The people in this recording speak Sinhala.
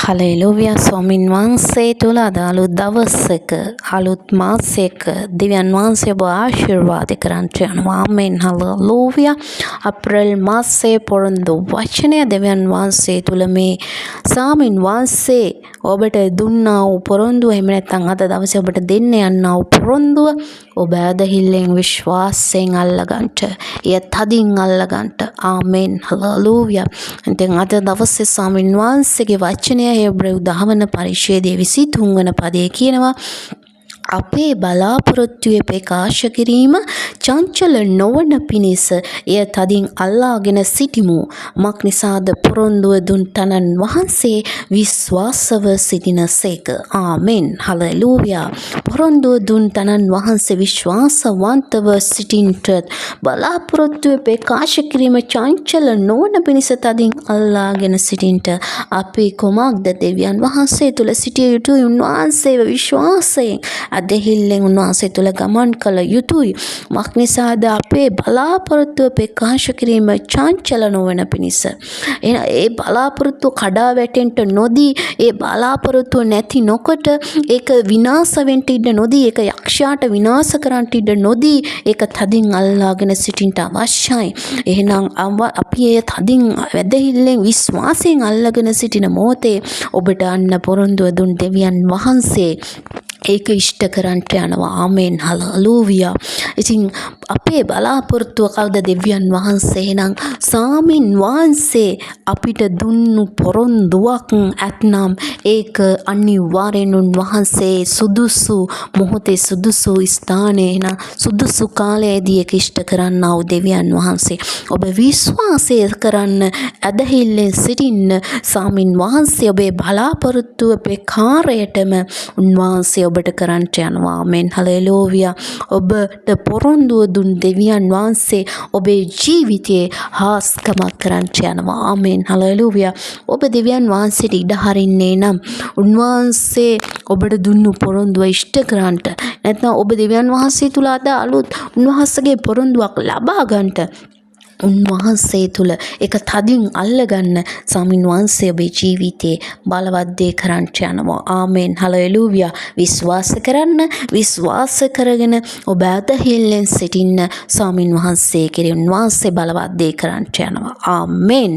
හලෙලුයා ස්වාමින් වහන්සේ තුළ අද අලුත් දවසක අලුත් මාසයක දෙවියන් වහන්සේ ඔබ ආශිර්වාද කරන්ට යනවා. ආමෙන්. හලෙලුයා. අප්‍රේල් මාසයේ පොරොන්දු වචනය දෙවියන් වහන්සේ තුළ මේ ස්වාමින් වහන්සේ ඔබට දුන්නා වූ පොරොන්දුව, එහෙම නැත්නම් අද දවසේ ඔබට දෙන්න යනා වූ පොරොන්දුව ඔබ ඇදහිල්ලෙන් විශ්වාසයෙන් අල්ලගන්නට, එය තදින් අල්ලගන්නට. ආමෙන්. හලෙලුයා. ඉතින් අද දවසේ ස්වාමින් වහන්සේගේ වචනය හේබ්‍රෙව් 10 වන පරිච්ඡේදයේ 23 වන පදයේ කියනවා, අපේ බලාපොරොත්තුවේ ප්‍රකාශ කිරීම චංචල නොවන පිණිස එය තදින් අල්ලාගෙන සිටිමු. මක් නිසාද පොරොන්දුව දුන් තනන් වහන්සේ විශ්වාසව සිටිනසේක. ආමෙන්. හලෙලුයා. පොරොන්දුව දුන් තනන් වහන්සේ විශ්වාසවන්තව සිටින්ට බලාපොරොත්තුවේ ප්‍රකාශ කිරීම චංචල නොවන පිණිස තදින් අල්ලාගෙන සිටින්ට අපි කොමක්ද දෙවියන් වහන්සේ තුල සිටිය යුතුයි. උන්වහන්සේව විශ්වාසයෙන් අදහිල්ලෙන් උන්වහන්සේ තුළ ගමන් කළ යුතුයි. මක් නිසාද අපේ බලාපොරොත්තුව ප්‍රකාශ කිරීම චංචල නොවන පිණිස. ඒ බලාපොරොත්තුව කඩා වැටෙන්නට නොදී, ඒ බලාපොරොත්තුව නැති නොකොට, ඒක විනාශ වෙන්න ඉඩ නොදී, ඒක යක්ෂයාට විනාශ කරන්න ඉඩ නොදී, ඒක තදින් අල්ලාගෙන සිටින්න අවශ්‍යයි. එහෙනම් අපි ඒ තදින් වැදහිල්ලෙන් විශ්වාසයෙන් අල්ලාගෙන සිටින මොහොතේ ඔබට අන්න පොරොන්දුව දුන් දෙවියන් වහන්සේ ඒක ඉෂ්ට කරන්ට යනවා. ආමෙන්. හලෙලුයා. ඉතින් අපේ බලාපොරොත්තුව කවුද? දෙවියන් වහන්සේ. එහෙනම් ස්වාමින් වහන්සේ අපිට දුන්නු පොරොන්දුවක් ඇතනම් ඒක අනිවාර්යෙන් උන්වහන්සේ සුදුසු මොහොතේ සුදුසු ස්ථානයේ, එහෙනම් සුදුසු කාලයේදී ඒක ඉෂ්ට කරන්නා වූ දෙවියන් වහන්සේ. ඔබ විශ්වාසය කරන්න, ඇදහිල්ලෙන් සිටින්න. ස්වාමින් වහන්සේ ඔබේ බලාපොරොත්තුව ප්‍රකාරයටම උන්වහන්සේ ඔබට කරන්ට යනවා. ආමෙන්. හලෙලුයා. ඔබට පොරොන්දුව දුන් දෙවියන් වහන්සේ ඔබේ ජීවිතයේ හාස්කමක් කරන්ට යනවා. ආමෙන්. හලෙලුයා. ඔබ දෙවියන් වහන්සේට ඉඩ හරින්නේ නම් උන්වහන්සේ ඔබට දුන්නු පොරොන්දුව ඉෂ්ට කරන්ට, නැත්නම් ඔබ දෙවියන් වහන්සේ තුල අද අලුත් උන්වහන්සේගේ පොරොන්දුවක් ලබා ගන්නට උන්වහන්සේ තුල ඒක තදින් අල්ලගන්න ස්වාමින් වහන්සේ ඔබේ ජීවිතේ බලවත් දේ කරන්ට යනවා. ආමෙන්. හලෙලුයා. විශ්වාස කරන්න, විශ්වාස කරගෙන ඔබ ඇදහිල්ලෙන් සිටින්න ස්වාමින් වහන්සේ කෙරෙහි උන්වහන්සේ බලවත් දේ කරන්ට යනවා. ආමෙන්.